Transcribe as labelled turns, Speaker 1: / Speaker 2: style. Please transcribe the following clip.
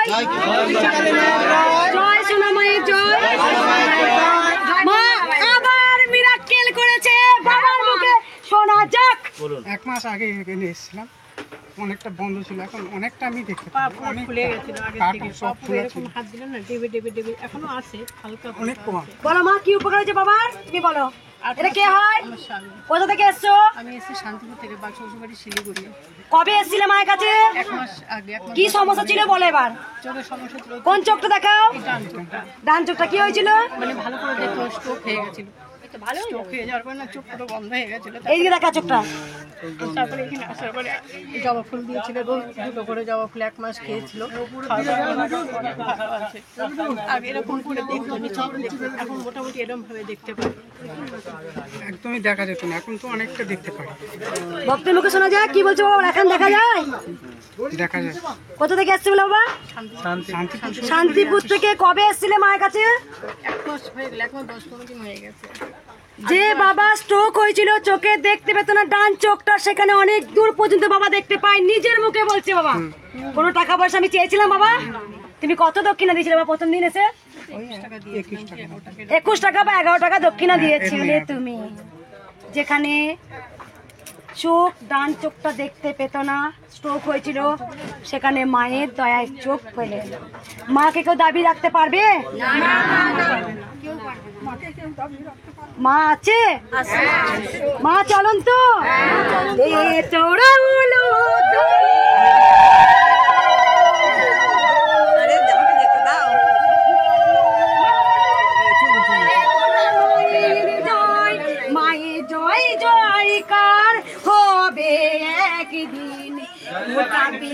Speaker 1: জয়, জয় সোনা মায়ের জয়। মা আবার মিরাক্কেল করেছে, বাবার মুখে শোনা যাক।
Speaker 2: 1 মাস আগে এখানে এসেছিলাম, অনেকটা বন্ধ ছিল, এখন অনেকটা আমি দেখতে পাচ্ছি।
Speaker 3: অনেক খুলে গেছিল আগে থেকে, সব এরকম হাত দিলেন না, ডেবে ডেবে ডেবে এখনো আছে হালকা
Speaker 2: অনেক কম।
Speaker 1: বলো মা কি উপকার হয়েছে বাবার, তুমি বলো। এটা কে হয়,
Speaker 3: আমার স্বামী।
Speaker 1: কোথা থেকে এসছো?
Speaker 3: আমি এসেছি শান্তিপুর থেকে, শ্বশুরবাড়ি শিলিগুড়ি।
Speaker 1: কবে এসেছিলে মায়ের কাছে?
Speaker 3: 1 মাস আগে। 1 মাস
Speaker 1: কি সমস্যা ছিল বলো এবার।
Speaker 3: চোখের সমস্যা ছিল,
Speaker 1: কোন চোখটা দেখাও।
Speaker 3: ডান চোখটা।
Speaker 1: ডান চোখটা কি হয়েছিল?
Speaker 3: মানে ভালো করে দেখো, স্ট্রোক হয়ে গেছিল। স্ট্রোক হয়ে যাওয়ার পর না চোখ পুরো বন্ধ হয়ে গেছিল।
Speaker 1: এইদিকে দেখা চোখটা।
Speaker 3: তারপরে এখানে আসার পরে জবা ফুল দিয়েছিল, রোজ 2টো করে জবা ফুল 1 মাস খেয়েছিল। আগে এরকম করে দেখতো, নিচে দেখতো, এখন মোটামুটি এরকম ভাবে দেখতে পাই।
Speaker 2: একদমই দেখা যেত না, এখন তো অনেকটা দেখতে পারি।
Speaker 1: ভক্তের মুখে শোনা যায়, কি বলছো বাবা, এখন দেখা যায়?
Speaker 2: দেখা যায়।
Speaker 1: কোথা থেকে এসছে বলো বাবা?
Speaker 2: শান্তিপুর।
Speaker 1: শান্তিপুর থেকে। কবে এসেছিলে মায়ের কাছে?
Speaker 3: 1 মাস হয়ে গেল, 1 মাস 10-15 দিন হয়ে গেছে।
Speaker 1: যে বাবা স্ট্রোক হয়েছিল, চোখে দেখতে পেত না, ডান চোখটা সেখানে অনেক দূর পর্যন্ত বাবা দেখতে পায়, নিজের মুখে বলছে বাবা। কোনো টাকা পয়সা আমি চেয়েছিলাম বাবা? তুমি কত দক্ষিণা দিয়েছিলে বাবা প্রথম দিন এসে? 21 টাকা বা 11 টাকা দক্ষিণা দিয়েছিলে তুমি। যেখানে চোখ, ডান চোখটা দেখতে পেত না, স্ট্রোক হয়েছিল, সেখানে মায়ের দয়ায় চোখ পেলে। মাকে কেউ দাবি রাখতে পারবে? মা আছে, মা চলন তো। চৌড়া হলো